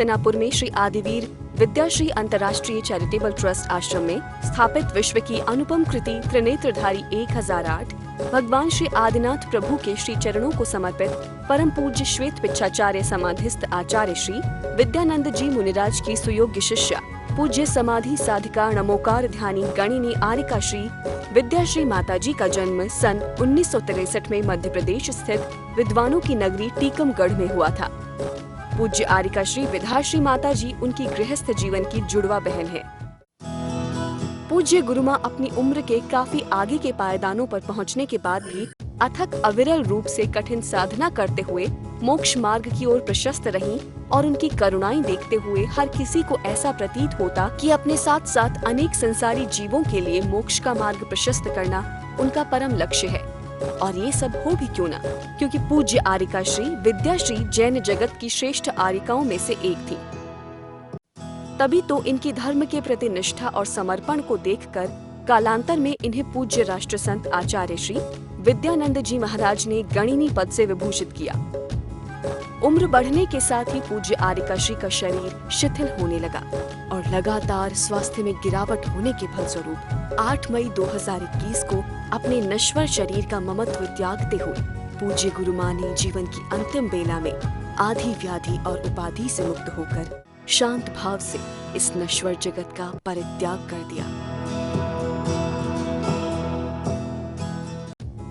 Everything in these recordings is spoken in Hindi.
हस्तिनापुर में श्री आदिवीर विद्याश्री अंतर्राष्ट्रीय चैरिटेबल ट्रस्ट आश्रम में स्थापित विश्व की अनुपम कृति त्रिनेत्रधारी 1008 भगवान श्री आदिनाथ प्रभु के श्री चरणों को समर्पित परम पूज्य श्वेत पिच्छाचार्य समाधिस्थ आचार्य श्री विद्यानंद जी मुनिराज की सुयोग्य शिष्या पूज्य समाधि साधिका नमोकार ध्यानी गणिनी आरिका श्री विद्याश्री माताजी का जन्म सन 1963 में मध्य प्रदेश स्थित विद्वानों की नगरी टीकमगढ़ में हुआ था। पूज्य आरिका श्री विद्याश्री माताजी उनकी गृहस्थ जीवन की जुड़वा बहन है। पूज्य गुरुमां अपनी उम्र के काफी आगे के पायदानों पर पहुंचने के बाद भी अथक अविरल रूप से कठिन साधना करते हुए मोक्ष मार्ग की ओर प्रशस्त रहीं और उनकी करुणाएं देखते हुए हर किसी को ऐसा प्रतीत होता कि अपने साथ साथ अनेक संसारी जीवों के लिए मोक्ष का मार्ग प्रशस्त करना उनका परम लक्ष्य है। और ये सब हो भी क्यों ना, क्योंकि पूज्य आरिका श्री विद्याश्री जैन जगत की श्रेष्ठ आरिकाओं में से एक थी। तभी तो इनकी धर्म के प्रति निष्ठा और समर्पण को देखकर कालांतर में इन्हें पूज्य राष्ट्र संत आचार्य श्री विद्यानंद जी महाराज ने गणिनी पद से विभूषित किया। उम्र बढ़ने के साथ ही पूज्य आरिका श्री का शरीर शिथिल होने लगा और लगातार स्वास्थ्य में गिरावट होने के फलस्वरूप 8 मई 2021 को अपने नश्वर शरीर का ममत्व त्यागते हुए पूज्य गुरुमां ने जीवन की अंतिम बेला में आधि व्याधि और उपाधि से मुक्त होकर शांत भाव से इस नश्वर जगत का परित्याग कर दिया।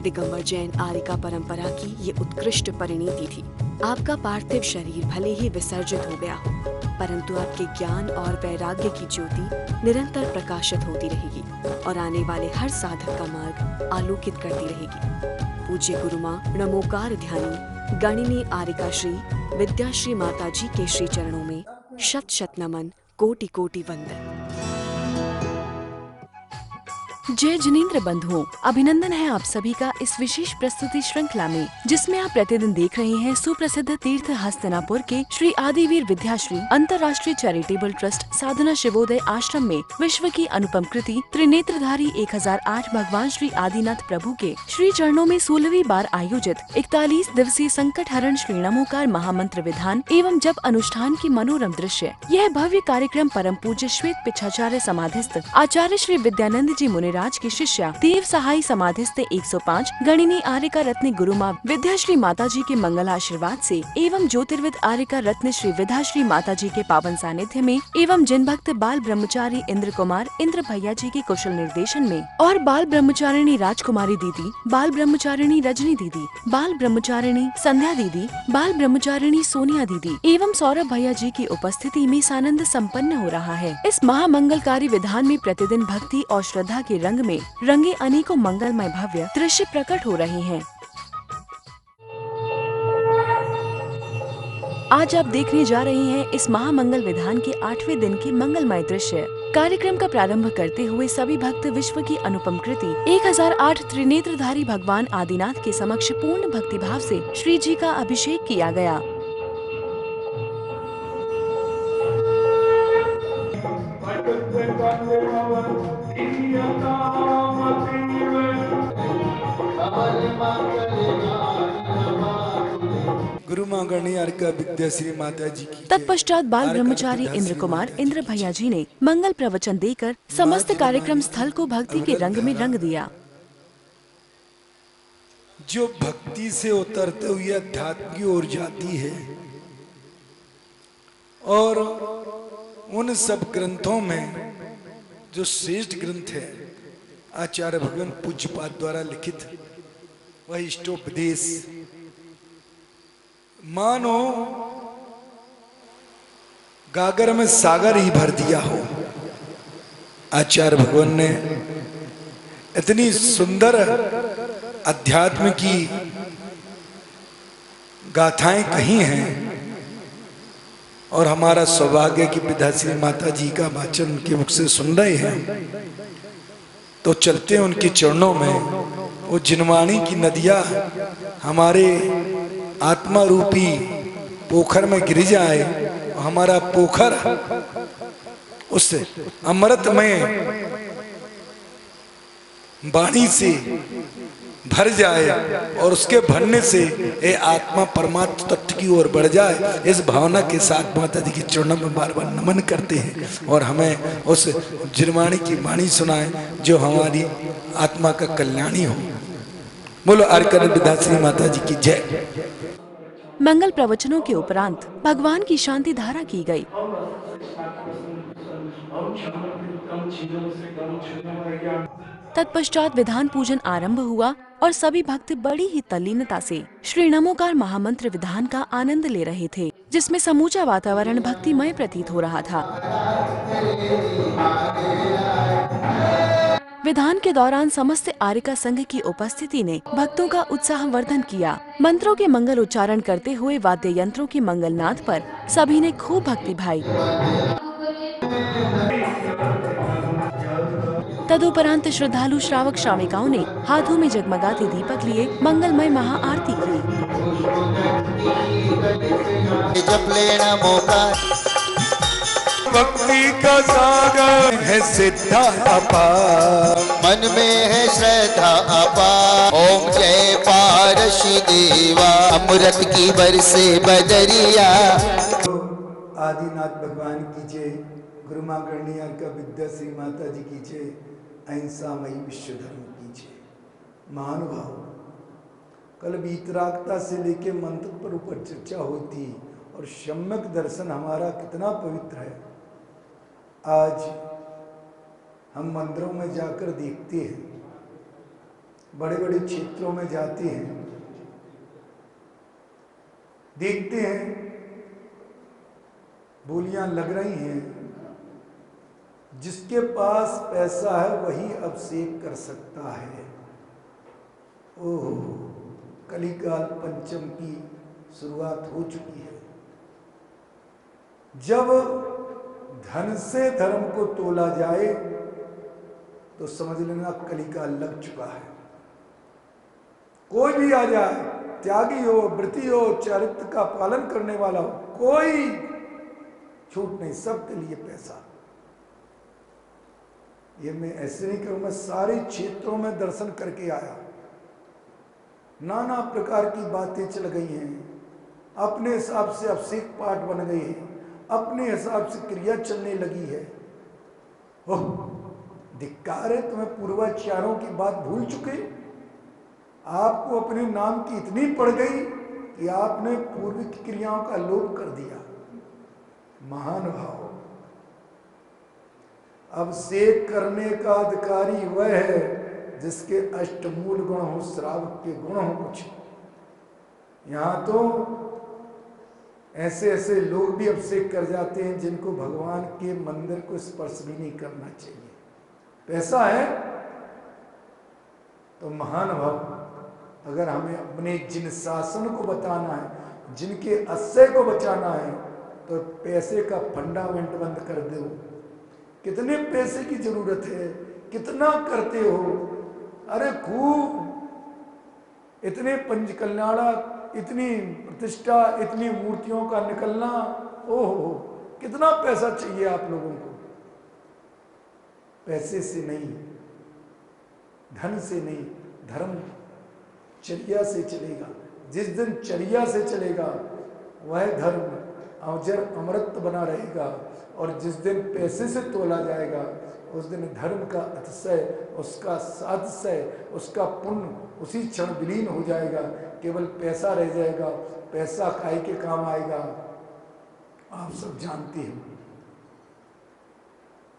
दिगंबर जैन आरिका परंपरा की ये उत्कृष्ट परिणति थी। आपका पार्थिव शरीर भले ही विसर्जित हो गया हो, परंतु आपके ज्ञान और वैराग्य की ज्योति निरंतर प्रकाशित होती रहेगी और आने वाले हर साधक का मार्ग आलोकित करती रहेगी। पूज्य गुरुमां नमोकार ध्यानी गणिनी आरिका श्री विद्याश्री माताजी के श्री चरणों में शत शत नमन, कोटि कोटि वंदन। जय जिनेंद्र बंधुओं, अभिनंदन है आप सभी का इस विशेष प्रस्तुति श्रृंखला में, जिसमें आप प्रतिदिन देख रहे हैं सुप्रसिद्ध तीर्थ हस्तिनापुर के श्री आदिवीर विद्याश्री अंतर्राष्ट्रीय चैरिटेबल ट्रस्ट साधना शिवोदय आश्रम में विश्व की अनुपम कृति त्रिनेत्रधारी 1008 भगवान श्री आदिनाथ प्रभु के श्री चरणों में 16वीं बार आयोजित 41 दिवसीय संकट हरण श्री नमोकार महामंत्र विधान एवं जप अनुष्ठान की मनोरम दृश्य। यह भव्य कार्यक्रम परम पूज्य श्वेत पिच्छाचार्य समाधिस्थ आचार्य श्री विद्यानंद जी मुनिराज की शिष्या देव सहाय समाधिस्थ 105 गणिनी आरिका रत्न गुरुमां विद्याश्री माताजी के मंगल आशीर्वाद से एवं ज्योतिर्विद आरिका रत्न श्री विद्याश्री माताजी के पावन सानिध्य में एवं जिन भक्त बाल ब्रह्मचारी इंद्र कुमार इंद्र भैया जी के कुशल निर्देशन में और बाल ब्रह्मचारिणी राजकुमारी दीदी, बाल ब्रह्मचारिणी रजनी दीदी, बाल ब्रह्मचारिणी संध्या दीदी, बाल ब्रह्मचारिणी सोनिया दीदी एवं सौरभ भैया जी की उपस्थिति में सानंद संपन्न हो रहा है। इस महामंगलकारी विधान में प्रतिदिन भक्ति और श्रद्धा के रंग में रंगे अनेकों मंगलमय भव्य दृश्य प्रकट हो रहे हैं। आज आप देखने जा रहे हैं इस महामंगल विधान के 8वें दिन के मंगलमय दृश्य। कार्यक्रम का प्रारंभ करते हुए सभी भक्त विश्व की अनुपम कृति 1008 त्रिनेत्रधारी भगवान आदिनाथ के समक्ष पूर्ण भक्तिभाव से श्री जी का अभिषेक किया गया। गुरुमां गणिनी आरिका विद्याश्री माताजी की। तत्पश्चात बाल ब्रह्मचारी इंद्र कुमार इंद्र भैया जी ने मंगल प्रवचन देकर समस्त कार्यक्रम स्थल को भक्ति के रंग में रंग दिया। जो भक्ति से उतरते हुए अध्यात्म की ओर जाती है और उन सब ग्रंथों में जो श्रेष्ठ ग्रंथ है आचार्य भगवान पूज्यपाद द्वारा लिखित वह इष्टोपदेश, मानो गागर में सागर ही भर दिया हो। आचार्य भगवान ने इतनी सुंदर अध्यात्म की गाथाएं कही हैं और हमारा सौभाग्य कि विद्याश्री माता जी का वाचन उनके मुख से सुन रहे हैं, तो चलते हैं उनके चरणों में। वो जिनवाणी की नदियां हमारे आत्मा रूपी पोखर में गिर जाए, हमारा पोखर उस अमृतमय वाणी से भर जाए और उसके भरने से ये आत्मा परमात्मा तत्व की ओर बढ़ जाए, इस भावना के साथ माता जी के चरणों में बार बार नमन करते हैं और हमें उस जिरवाणी की वाणी सुनाए जो हमारी आत्मा का कल्याणी हो। बोलो आर्कन विद्याश्री माता जी की जय। मंगल प्रवचनों के उपरांत भगवान की शांति धारा की गई। तत्पश्चात विधान पूजन आरंभ हुआ और सभी भक्त बड़ी ही तल्लीनता से श्री नमोकार महामंत्र विधान का आनंद ले रहे थे, जिसमें समूचा वातावरण भक्तिमय प्रतीत हो रहा था। विधान के दौरान समस्त आर्यिका संघ की उपस्थिति ने भक्तों का उत्साहवर्धन किया। मंत्रों के मंगल उच्चारण करते हुए वाद्य यंत्रों की मंगलनाद पर सभी ने खूब भक्ति भाई। तदुपरांत श्रद्धालु श्रावक श्राविकाओं ने हाथों में जगमगाते दीपक लिए मंगलमय महाआरती की। जप लेना मौका भक्ति का सागर है सिद्धा अपार, मन में है श्रद्धा अपार। ओम जय पारशी देवा अमृत की बरसे बदरिया। आदिनाथ भगवान की जय, गुरु मां गणिया का विद्याश्री माता जी की जय, अहिंसामयी विश्व धर्म की जय। महानुभाव, कल वीतरागता से लेके मंत्र पर ऊपर चर्चा होती और सम्यक दर्शन हमारा कितना पवित्र है। आज हम मंदिरों में जाकर देखते हैं, बड़े बड़े क्षेत्रों में जाते हैं, देखते हैं बोलियां लग रही हैं, जिसके पास पैसा है वही अभिषेक कर सकता है। ओह, कलिकाल पंचम की शुरुआत हो चुकी है। जब धन से धर्म को तोला जाए तो समझ लेना कलिकाल लग चुका है। कोई भी आ जाए, त्यागी हो, व्रती हो, चरित्र का पालन करने वाला हो, कोई छूट नहीं, सबके लिए पैसा। ये मैं ऐसे नहीं कहूं, मैं सारे क्षेत्रों में दर्शन करके आया, नाना प्रकार की बातें चल गई हैं, अपने हिसाब से अभिषेक पाठ बन गए हैं, अपने हिसाब से क्रिया चलने लगी है। ओह, धिक्कार है, तुम्हें पूर्वाचार्यों की बात भूल चुके। आपको अपने नाम की इतनी पड़ गई कि आपने पूर्व की क्रियाओं का लोप कर दिया। महान भाव, अभिषेक करने का अधिकारी वह है जिसके अष्टमूल गुण हो, श्रावक के गुण हो कुछ। यहां तो ऐसे ऐसे लोग भी अभिषेक कर जाते हैं जिनको भगवान के मंदिर को स्पर्श भी नहीं करना चाहिए। पैसा है तो महान भाव, अगर हमें अपने जिन शासन को बताना है, जिनके आश्रय को बचाना है, तो पैसे का फंडामेंट बंद कर दो। कितने पैसे की जरूरत है, कितना करते हो, अरे खूब इतने पंच कल्याणा, इतनी प्रतिष्ठा, इतनी मूर्तियों का निकलना, ओहो कितना पैसा चाहिए आप लोगों को। पैसे से नहीं, धन से नहीं, धर्म चर्या से चलेगा। जिस दिन चर्या से चलेगा वह धर्म अजर अमृत बना रहेगा, और जिस दिन पैसे से तोला जाएगा उस दिन धर्म का अतिशय, उसका सातिशय, उसका पुण्य उसी क्षण विलीन हो जाएगा। केवल पैसा रह जाएगा, पैसा काहे के काम आएगा, आप सब जानते हैं।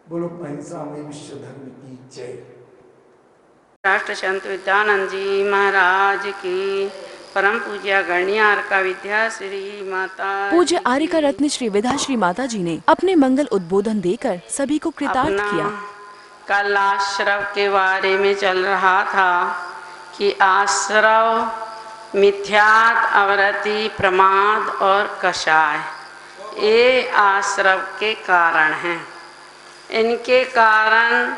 बोलो अहिंसामय विश्व धर्म की जय। राष्ट्र संत विद्यानंद जी महाराज की, परम पूज्य गणियार का विद्याश्री माता, पूज्य आर्यिका रत्न श्री विद्याश्री माता जी ने अपने मंगल उद्बोधन देकर सभी को कृतार्थ किया। कल आश्रव के बारे में चल रहा था कि आश्रव मिथ्यात, अवरति, प्रमाद और कषाय, ये आश्रव के कारण हैं। इनके कारण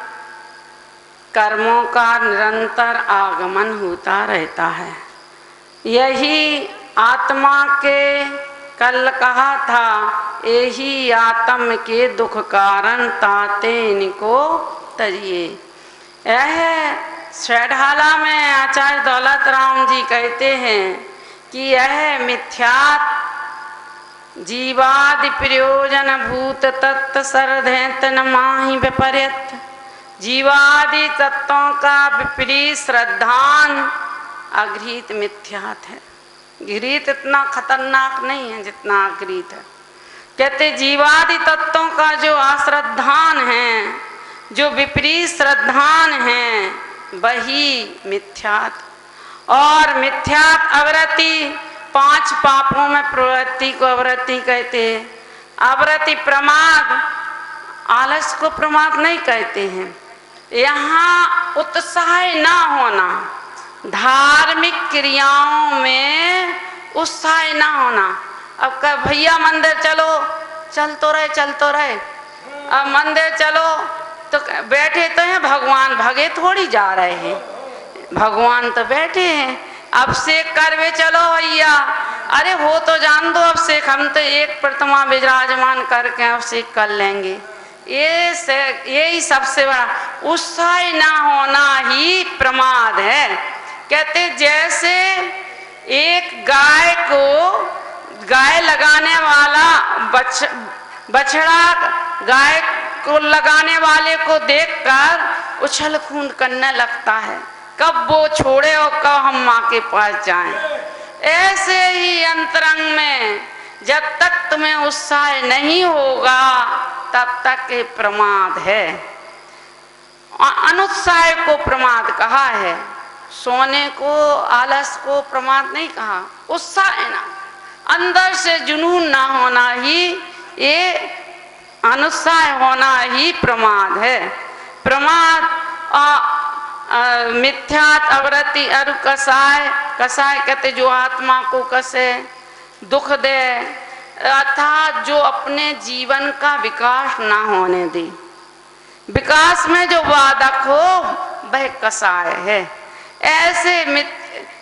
कर्मों का निरंतर आगमन होता रहता है। यही आत्मा के, कल कहा था, यही आत्म के दुख कारण ताते इनको तजिए। यह शैढाला में आचार्य दौलत राम जी कहते हैं कि यह मिथ्यात् जीवादि प्रयोजन भूत तत्व सरधैत न माहि विपर्यत। जीवादि तत्वों का विपरीत श्रद्धान अघृत मिथ्यात् है। घृत इतना खतरनाक नहीं है जितना अघृत है। कहते जीवादि तत्वों का जो अश्रद्धान है, जो विपरीत श्रद्धान है, वही मिथ्यात्। और मिथ्यात् अवरति, 5 पापों में प्रवृत्ति को अवरति कहते हैं। अवरति प्रमाद, आलस को प्रमाद नहीं कहते हैं। यहाँ उत्साह ना होना, धार्मिक क्रियाओं में उत्साह ना होना। अब कह भैया मंदिर चलो, चल तो रहे। अब मंदिर चलो तो बैठे तो हैं भगवान, भगे थोड़ी जा रहे हैं, भगवान तो बैठे हैं। अब से करवे चलो भैया, अरे हो तो जान दो अब से, हम तो एक प्रतिमा विराजमान करके अब से कर लेंगे। यही सबसे बड़ा उत्साह ना होना ही प्रमाद है। कहते जैसे एक गाय लगाने वाला बछड़ा गाय को लगाने वाले को देखकर उछल कूद करने लगता है, कब वो छोड़े और कब हम माँ के पास जाएं। ऐसे ही अंतरंग में जब तक तुम्हें उत्साह नहीं होगा तब तक ये प्रमाद है। अनुत्साह को प्रमाद कहा है, सोने को आलस को प्रमाद नहीं कहा। उत्साह ना, अंदर से जुनून ना होना ही, ये अनुत्साह होना ही प्रमाद है। प्रमाद मिथ्यात् अवरति अरु कसाय। कसाय कहते जो आत्मा को कसे, दुख दे, अर्थात जो अपने जीवन का विकास ना होने दे। विकास में जो बाधक हो वह कसाय है। ऐसे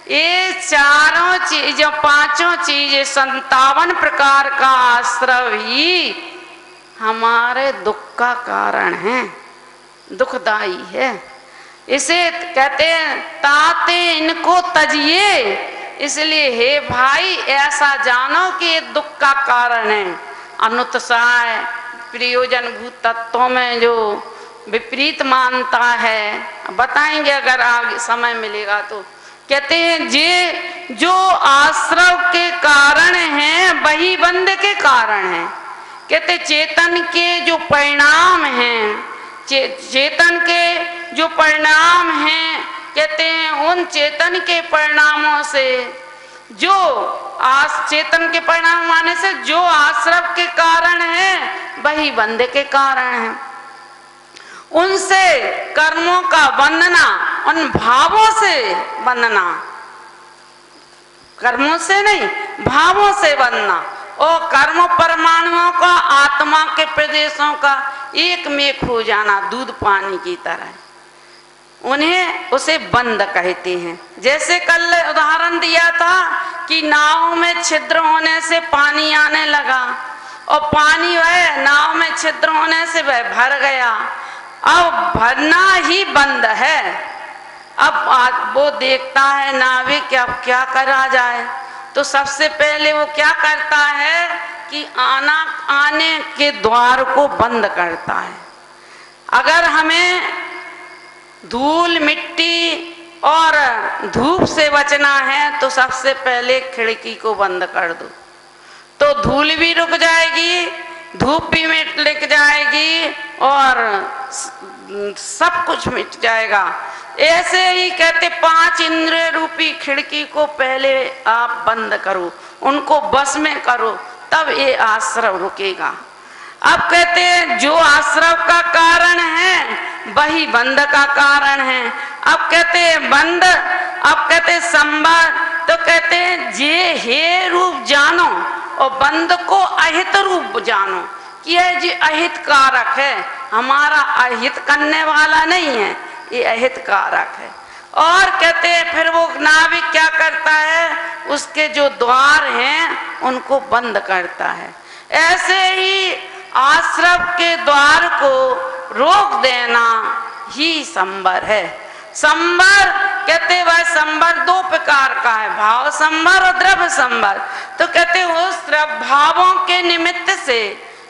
ये चारों चीज, जो 5 चीजें, 57 प्रकार का आश्रव ही हमारे दुख का कारण है, दुखदाई है। इसे कहते हैं ताते इनको तजिए। इसलिए हे भाई ऐसा जानो कि ये दुख का कारण है। अनुत्साह प्रयोजन भूत तत्वों में जो विपरीत मानता है, बताएंगे अगर आगे समय मिलेगा तो। कहते हैं जे जो आश्रव के कारण है वही बंध के कारण है। कहते चेतन के जो परिणाम हैं, चेतन के जो परिणाम हैं, कहते हैं उन चेतन के परिणामों से जो चेतन के परिणाम माने से जो आश्रव के कारण है वही बंध के कारण है। उनसे कर्मों का बंधना, उन भावों से बंधना, कर्मों से नहीं भावों से बंधना। और कर्म परमाणुओं का आत्मा के प्रदेशों का एक मेक हो जाना, दूध पानी की तरह, उन्हें उसे बंद कहते हैं। जैसे कल उदाहरण दिया था कि नाव में छिद्र होने से पानी आने लगा और पानी वह नाव में छिद्र होने से वह भर गया। अब भरना ही बंद है। अब वो देखता है नाविक अब क्या करा जाए, तो सबसे पहले वो क्या करता है कि आने के द्वार को बंद करता है। अगर हमें धूल मिट्टी और धूप से बचना है तो सबसे पहले खिड़की को बंद कर दो, तो धूल भी रुक जाएगी, धूप भी मिट जाएगी और सब कुछ मिट जाएगा। ऐसे ही कहते 5 इंद्रिय रूपी खिड़की को पहले आप बंद करो, उनको बस में करो, तब ये आश्रव रुकेगा। अब कहते हैं जो आश्रव का कारण है वही बंध का कारण है। अब कहते हैं बंध, अब कहते संबंध, तो कहते हैं जे हे रूप जानो और बंध को अहित रूप जानो कि यह जी अहित कारक है, हमारा अहित करने वाला नहीं है, ये अहित कारक है। और कहते हैं फिर वो नाविक क्या करता है, उसके जो द्वार हैं उनको बंद करता है। ऐसे ही आश्रव के द्वार को रोक देना ही संबर है। संबर कहते वह संबर दो प्रकार का है, भाव संबर और द्रव्य संबर। तो कहते उस भावों के निमित्त से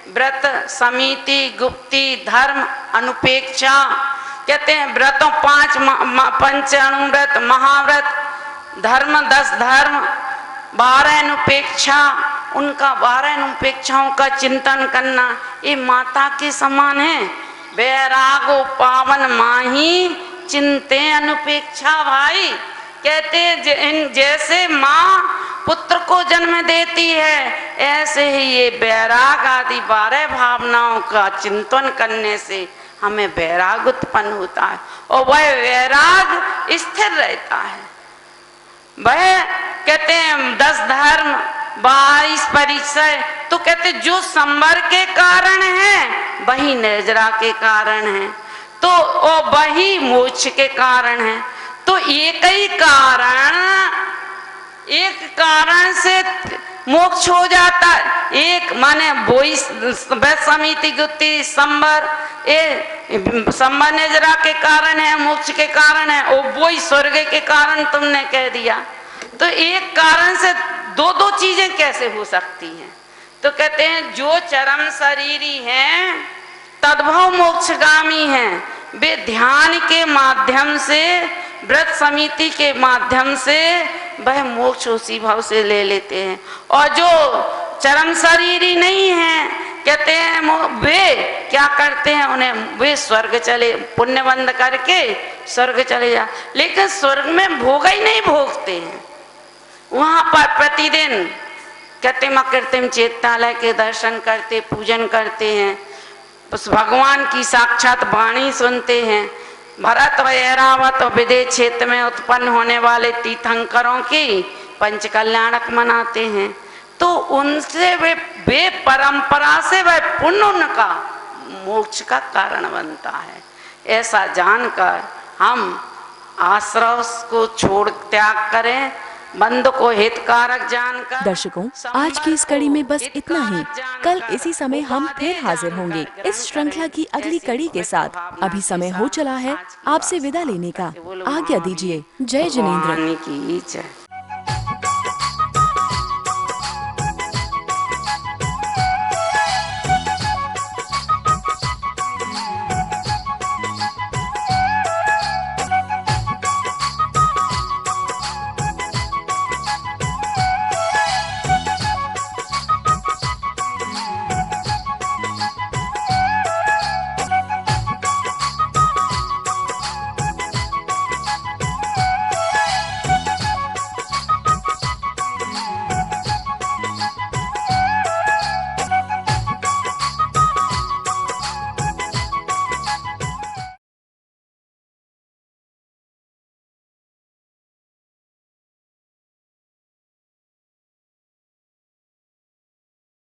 व्रत, समिति, गुप्ती, धर्म, अनुपेक्षा, कहते हैं व्रतों 5 पंचाणुव्रत, महाव्रत, धर्म 10 धर्म, 12 अनुपेक्षा, उनका 12 अनुपेक्षाओं का चिंतन करना, ये माता के समान है। वैरागो पावन माही चिंते अनुपेक्षा भाई। कहते जैसे माँ पुत्र को जन्म देती है, ऐसे ही ये वैराग आदि 12 भावनाओं का चिंतन करने से हमें वैराग उत्पन्न होता है और वह वैराग स्थिर रहता है। वह कहते हैं 10 धर्म, 22 परिचय, तो कहते जो संवर के कारण है वही निर्जरा के कारण है, तो वही मोक्ष के कारण है। तो एक ही कारण, एक कारण से मोक्ष हो जाता है। एक माने वही समिति, गुप्ती, संवर, ये संवर निर्जरा के कारण है, मोक्ष के कारण है, और वही स्वर्ग के कारण तुमने कह दिया। तो एक कारण से दो चीजें कैसे हो सकती हैं? तो कहते हैं जो चरम शरीरी हैं तद्भव मोक्षगामी हैं, वे ध्यान के माध्यम से, व्रत समिति के माध्यम से वह मोक्ष उसी भाव से ले लेते हैं। और जो चरम शरीरी नहीं है, कहते हैं वे क्या करते हैं, उन्हें वे स्वर्ग चले, पुण्य बंद करके स्वर्ग चले जा, लेकिन स्वर्ग में भोग ही नहीं भोगते हैं। वहां पर प्रतिदिन कृत्रिम अकृत्रिम चेतालय के दर्शन करते, पूजन करते हैं, उस भगवान की साक्षात वाणी सुनते हैं। भरत व ऐरावत विदेह क्षेत्र में उत्पन्न होने वाले तीर्थंकरों की पंच कल्याणक मनाते हैं। तो उनसे वे परंपरा से वह पुण्य उनका मोक्ष का कारण बनता है। ऐसा जानकर हम आश्रव को छोड़ त्याग करें, बंद को हितकारक जानकर। दर्शकों, आज की इस कड़ी में बस इतना ही। कल इसी समय हम फिर हाजिर होंगे इस श्रृंखला की अगली कड़ी के साथ। अभी समय हो चला है आपसे विदा लेने का, आज्ञा दीजिए। जय जिनेंद्र की जय।